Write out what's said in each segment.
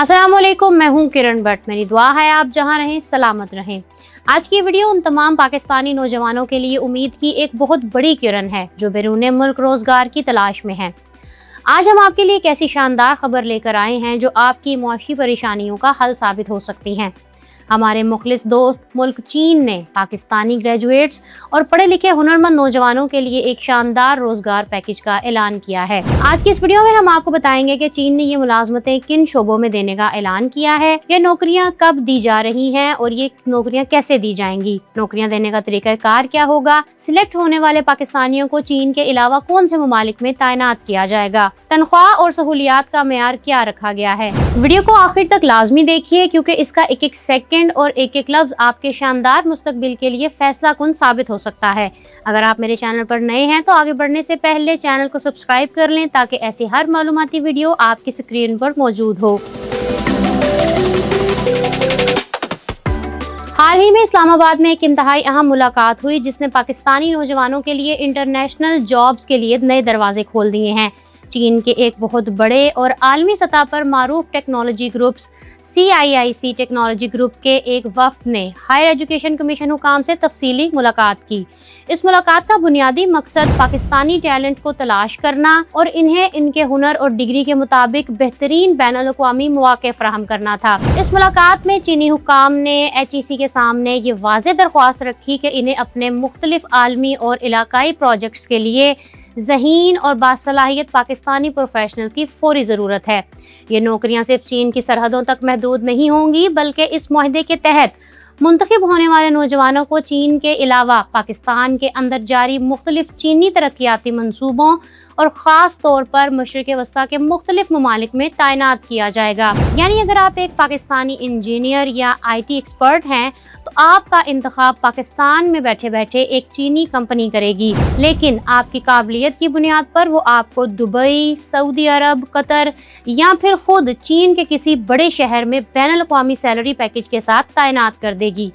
अस्सलाम वालेकुम, मैं हूँ किरण भट्ट। मेरी दुआ है आप जहाँ रहें सलामत रहें। आज की वीडियो उन तमाम पाकिस्तानी नौजवानों के लिए उम्मीद की एक बहुत बड़ी किरण है जो बैरून मुल्क रोजगार की तलाश में हैं। आज हम आपके लिए एक ऐसी शानदार खबर लेकर आए हैं जो आपकी मुआशी परेशानियों का हल साबित हो सकती हैं। हमारे मुखलिस दोस्त मुल्क चीन ने पाकिस्तानी ग्रेजुएट्स और पढ़े लिखे हुनरमंद नौजवानों के लिए एक शानदार रोजगार पैकेज का ऐलान किया है। आज की इस वीडियो में हम आपको बताएंगे कि चीन ने ये मुलाजमतें किन शोबों में देने का ऐलान किया है, ये नौकरियां कब दी जा रही हैं और ये नौकरियां कैसे दी जाएंगी, नौकरियां देने का तरीकाकार क्या होगा, सिलेक्ट होने वाले पाकिस्तानियों को चीन के अलावा कौन से ममालिक में तैनात किया जाएगा, तनख्वाह और सहूलियात का मेयार क्या रखा गया है। वीडियो को आखिर तक लाजमी देखिए क्योंकि इसका एक एक सेकंड और एक एक लफ्ज आपके शानदार मुस्तकबिल के लिए फैसला कुन साबित हो सकता है। अगर आप मेरे चैनल पर नए हैं तो आगे बढ़ने से पहले चैनल को सब्सक्राइब कर लें ताकि ऐसी हर मालूमाती वीडियो आपकी स्क्रीन पर मौजूद हो। हाल ही में इस्लामाबाद में एक इंतहाई अहम मुलाकात हुई जिसने पाकिस्तानी नौजवानों के लिए इंटरनेशनल जॉब्स के लिए नए दरवाजे खोल दिए हैं। चीन के एक बहुत बड़े और आलमी सतह पर मारूफ technology groups CIIC technology group के एक वफ्द ने हायर एजुकेशन कमीशन हुकाम से तफसीली मुलाकात की। इस मुलाकात का बुनियादी मकसद पाकिस्तानी टैलेंट को तलाश करना और इन्हें इनके हुनर और डिग्री के मुताबिक बेहतरीन बैनुल अक़वामी मौक़े फराहम करना था। इस मुलाकात में चीनी हुकाम ने HEC के सामने ये वाज़ेह दरख्वास्त रखी कि इन्हें अपने मुख्तलिफ आलमी और इलाकाई प्रोजेक्ट्स के लिए ज़हीन और बासलाहियत पाकिस्तानी प्रोफेशनल्स की फौरी ज़रूरत है। ये नौकरियां सिर्फ चीन की सरहदों तक महदूद नहीं होंगी बल्कि इस मुआहदे के तहत मुंतखब होने वाले नौजवानों को चीन के अलावा पाकिस्तान के अंदर जारी मुख्तलिफ चीनी तरक्याती मंसूबों और ख़ास तौर पर मशरिक़ वस्ता के मुख्तलिफ ममालिक में तैनात किया जाएगा। यानी अगर आप एक पाकिस्तानी इंजीनियर या IT एक्सपर्ट हैं तो आपका इंतखाब पाकिस्तान में बैठे बैठे एक चीनी कंपनी करेगी, लेकिन आपकी काबिलियत की बुनियाद पर वो आपको दुबई, सऊदी अरब, कतर या फिर खुद चीन के किसी बड़े शहर में बैनुल अक़वामी सैलरी पैकेज के साथ तैनात कर देगी।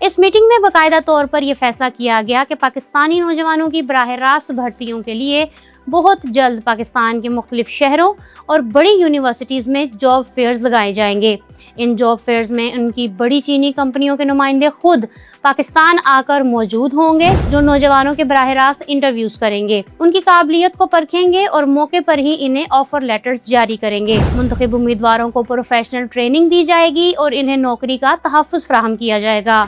इस मीटिंग में बाकायदा तौर पर यह फैसला किया गया कि पाकिस्तानी नौजवानों की बराह रास्त भर्तियों के लिए बहुत जल्द पाकिस्तान के मुख्तलिफ शहरों और बड़ी यूनिवर्सिटीज़ में जॉब फेयर्स लगाए जाएंगे। इन जॉब फेयर्स में उनकी बड़ी चीनी कंपनियों के नुमाइंदे खुद पाकिस्तान आकर मौजूद होंगे जो नौजवानों के बराह रास्त इंटरव्यूज़ करेंगे, उनकी काबिलियत को परखेंगे और मौके पर ही इन्हें ऑफर लेटर्स जारी करेंगे। मुंतखब उम्मीदवारों को प्रोफेशनल ट्रेनिंग दी जाएगी और इन्हें नौकरी का तहफ़्फ़ुज़ फराहम किया जाएगा।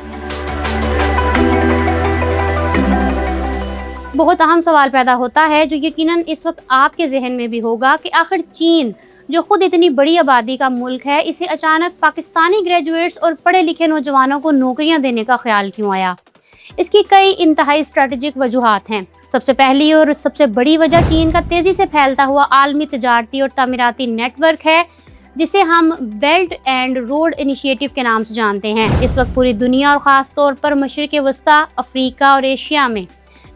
बहुत अहम सवाल पैदा होता है जो यकीनन इस वक्त आपके जहन में भी होगा कि आखिर चीन जो खुद इतनी बड़ी आबादी का मुल्क है, इसे अचानक पाकिस्तानी ग्रेजुएट्स और पढ़े लिखे नौजवानों को नौकरियां देने का ख्याल क्यों आया। इसकी कई इंतहाई स्ट्रेटेजिक वजूहात हैं। सबसे पहली और सबसे बड़ी वजह चीन का तेज़ी से फैलता हुआ आलमी तजारती और तामीराती नेटवर्क है जिसे हम बेल्ट एंड रोड इनिशिएटिव के नाम से जानते हैं। इस वक्त पूरी दुनिया और ख़ास तौर पर मशरिक़ वस्ता, अफ्रीका और एशिया में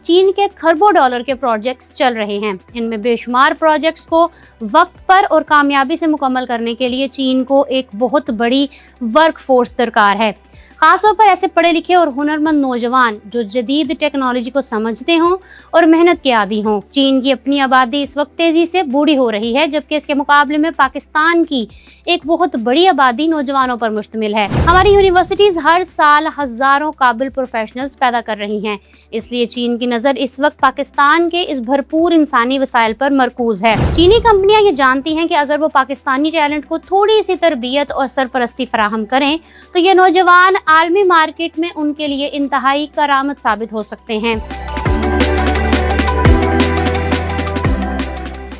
चीन के खरबों डॉलर के प्रोजेक्ट्स चल रहे हैं। इनमें बेशुमार प्रोजेक्ट्स को वक्त पर और कामयाबी से मुकम्मल करने के लिए चीन को एक बहुत बड़ी वर्क फोर्स दरकार है, ख़ासतौर पर ऐसे पढ़े लिखे और हुनरमंद नौजवान जो जदीद टेक्नोलॉजी को समझते हों और मेहनत के आदी हों। चीन की अपनी आबादी इस वक्त तेज़ी से बूढ़ी हो रही है जबकि इसके मुकाबले में पाकिस्तान की एक बहुत बड़ी आबादी नौजवानों पर मुश्तमिल है। हमारी यूनिवर्सिटीज़ हर साल हज़ारों काबिल प्रोफेशनल्स पैदा कर रही हैं, इसलिए चीन की नज़र इस वक्त पाकिस्तान के इस भरपूर इंसानी वसाइल पर मरकूज़ है। चीनी कंपनियां ये जानती हैं कि अगर वो पाकिस्तानी टैलेंट को थोड़ी सी तरबियत और सरपरस्ती फराहम करें तो ये नौजवान आलमी मार्केट में उनके लिए इंतहाई करामत साबित हो सकते हैं।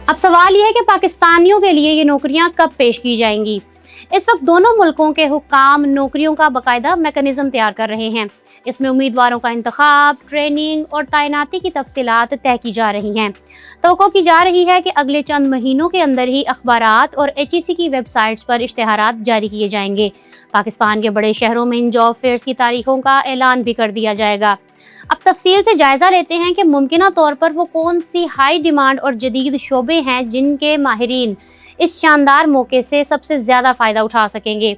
अब सवाल यह है कि पाकिस्तानियों के लिए ये नौकरियां कब पेश की जाएंगी। इस वक्त दोनों मुल्कों के हुक्काम नौकरियों का बाकायदा मैकेनिज्म तैयार कर रहे हैं। इसमें उम्मीदवारों का इंतखाब, ट्रेनिंग और तैनाती की तफसीलात तय की जा रही हैं। तवक्को की जा रही है कि अगले चंद महीनों के अंदर ही अखबारात और HEC की वेबसाइट्स पर इश्तिहारात जारी किए जाएंगे। पाकिस्तान के बड़े शहरों में इन जॉब फेयर्स की तारीखों का ऐलान भी कर दिया जाएगा। अब तफसील से जायज़ा लेते हैं कि मुमकिना तौर पर वो कौन सी हाई डिमांड और जदीद शोबे हैं जिनके माहिरीन इस शानदार मौके से सबसे ज़्यादा फ़ायदा उठा सकेंगे।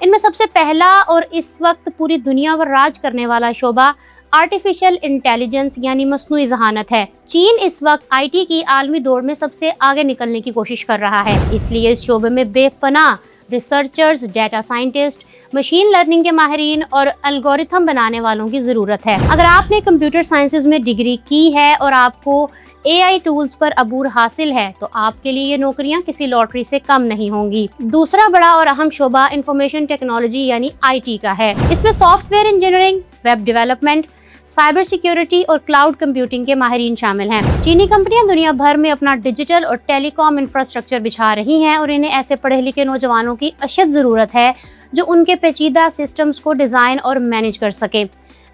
इनमें सबसे पहला और इस वक्त पूरी दुनिया पर राज करने वाला शोबा आर्टिफिशियल इंटेलिजेंस यानी मस्नूई ज़हानत है। चीन इस वक्त IT की आलमी दौड़ में सबसे आगे निकलने की कोशिश कर रहा है, इसलिए इस शोबे में बेपनाह researchers, data scientist, machine learning के माहिरीन और एल्गोरिथम बनाने वालों की ज़रूरत है। अगर आपने कंप्यूटर साइंसेज में डिग्री की है और आपको AI टूल्स पर अबूर हासिल है तो आपके लिए ये नौकरियां किसी लॉटरी से कम नहीं होंगी। दूसरा बड़ा और अहम शोबा इंफॉर्मेशन टेक्नोलॉजी यानी IT का है। इसमें software engineering, web development, cyber security और क्लाउड कंप्यूटिंग के माहिरीन शामिल हैं। चीनी कंपनियां दुनिया भर में अपना डिजिटल और टेलीकॉम इंफ्रास्ट्रक्चर बिछा रही हैं और इन्हें ऐसे पढ़े लिखे नौजवानों की अशद ज़रूरत है जो उनके पेचीदा सिस्टम्स को डिज़ाइन और मैनेज कर सके।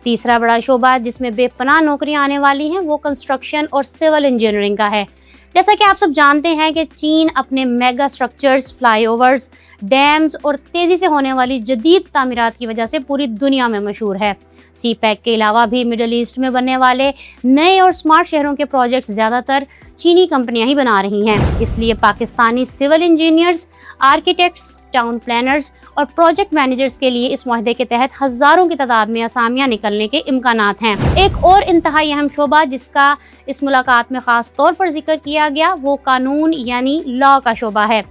तीसरा बड़ा शोबा जिसमें बेपनाह नौकरियां आने वाली हैं वो कंस्ट्रक्शन और सिविल इंजीनियरिंग का है। जैसा कि आप सब जानते हैं कि चीन अपने मेगा स्ट्रक्चर्स, फ्लाईओवर्स, डैम्स और तेज़ी से होने वाली जदीद तामीरात की वजह से पूरी दुनिया में मशहूर है। CPEC के अलावा भी मिडल ईस्ट में बनने वाले नए और स्मार्ट शहरों के प्रोजेक्ट्स ज़्यादातर चीनी कंपनियां ही बना रही हैं। इसलिए Pakistani civil engineers, architects, town planners और प्रोजेक्ट मैनेजर्स के लिए इस मुआहदे के तहत हज़ारों की तादाद में असामियाँ निकलने के इम्कानात हैं। एक और इंतहाई अहम शोबा जिसका इस मुलाकात में ख़ास तौर पर जिक्र किया गया वो कानून यानी लॉ का शोबा है।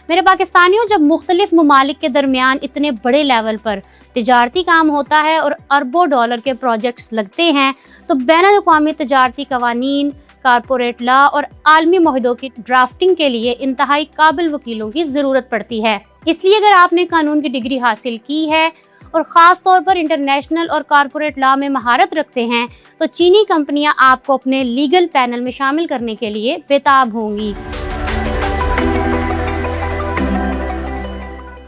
मेरे पाकिस्तानियों, जब मुख्तलिफ ममालिक के दरमियान इतने बड़े लेवल पर तिजारती काम होता है और अरबों डॉलर के प्रोजेक्ट्स लगते हैं तो बैनुल-अक़वामी तिजारती कवानीन, कारपोरेट लॉ और आलमी मुआहदों की ड्राफ्टिंग के लिए इंतहाई काबिल वकीलों की ज़रूरत पड़ती है। इसलिए अगर आपने कानून की डिग्री हासिल की है और ख़ास तौर पर इंटरनेशनल और कारपोरेट लॉ में महारत रखते हैं तो चीनी कंपनियां आपको अपने लीगल पैनल में शामिल करने के लिए बेताब होंगी।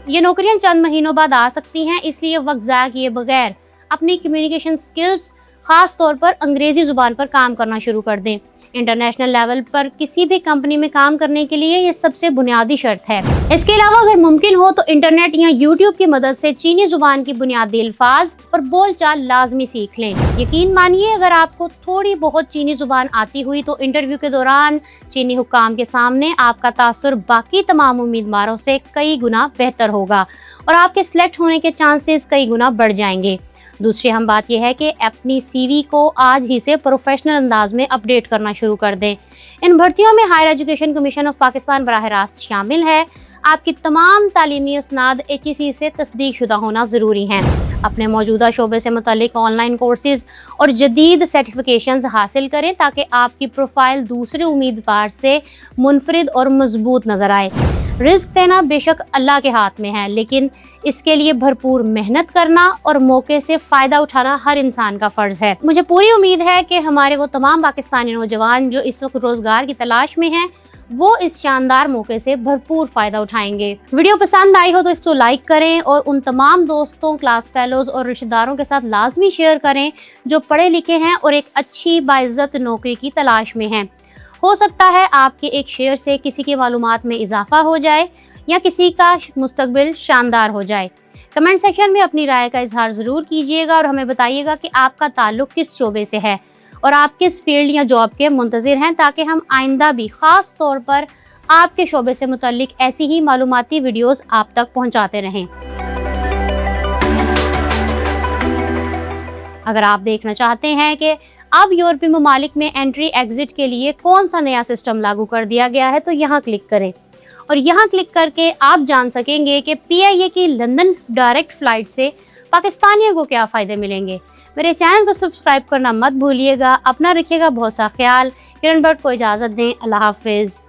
ये नौकरियां चंद महीनों बाद आ सकती हैं, इसलिए वक्त ज़ाया किए बगैर अपनी कम्युनिकेशन स्किल्स, ख़ास तौर पर अंग्रेज़ी ज़ुबान पर काम करना शुरू कर दें। इंटरनेशनल लेवल पर किसी भी कंपनी में काम करने के लिए ये सबसे बुनियादी शर्त है। इसके अलावा अगर मुमकिन हो तो इंटरनेट या यूट्यूब की मदद से चीनी ज़ुबान की बुनियादी अल्फाज और बोलचाल लाजमी सीख लें। यकीन मानिए, अगर आपको थोड़ी बहुत चीनी ज़ुबान आती हुई तो इंटरव्यू के दौरान चीनी हुक्काम के सामने आपका तासुर बाकी तमाम उम्मीदवारों से कई गुना बेहतर होगा और आपके सिलेक्ट होने के चांसेस कई गुना बढ़ जाएंगे। दूसरी अहम बात यह है कि अपनी CV को आज ही से प्रोफेशनल अंदाज में अपडेट करना शुरू कर दें। इन भर्तियों में higher education commission of Pakistan बराह रास्त शामिल है। आपकी तमाम तालीमी असनाद HEC से तस्दीक शुदा होना ज़रूरी हैं। अपने मौजूदा शोबे से मुतल्लिक ऑनलाइन कोर्सेज़ और जदीद सर्टिफिकेशंस हासिल करें ताकि आपकी प्रोफाइल दूसरे उम्मीदवार से मुनफरिद और मजबूत नज़र आए। रिस्क देना बेशक अल्लाह के हाथ में है, लेकिन इसके लिए भरपूर मेहनत करना और मौके से फ़ायदा उठाना हर इंसान का फ़र्ज़ है। मुझे पूरी उम्मीद है कि हमारे वो तमाम पाकिस्तानी नौजवान जो इस वक्त रोज़गार की तलाश में हैं वो इस शानदार मौके से भरपूर फ़ायदा उठाएंगे। वीडियो पसंद आई हो तो इसको लाइक करें और उन तमाम दोस्तों, क्लास फेलोज़ और रिश्तेदारों के साथ लाजमी शेयर करें जो पढ़े लिखे हैं और एक अच्छी बाइज़्ज़त नौकरी की तलाश में हैं। हो सकता है आपके एक शेयर से किसी की मालूमात में इजाफा हो जाए या किसी का मुस्तकबिल शानदार हो जाए। कमेंट सेक्शन में अपनी राय का इजहार ज़रूर कीजिएगा और हमें बताइएगा कि आपका ताल्लुक़ किस शोबे से है और आप किस फील्ड या जॉब के मुंतज़िर हैं, ताकि हम आइंदा भी ख़ास तौर पर आपके शोबे से मुतल्लिक ऐसी ही मालूमाती वीडियोज़ आप तक पहुँचाते रहें। अगर आप देखना चाहते हैं कि अब यूरोपीय ममालिक में एंट्री एग्जिट के लिए कौन सा नया सिस्टम लागू कर दिया गया है तो यहाँ क्लिक करें और यहाँ क्लिक करके आप जान सकेंगे कि PIA की लंदन डायरेक्ट फ़्लाइट से पाकिस्तानियों को क्या फ़ायदे मिलेंगे। मेरे चैनल को सब्सक्राइब करना मत भूलिएगा। अपना रखिएगा बहुत सा ख्याल। किरण भट्ट को इजाज़त दें। अल्लाह हाफिज़।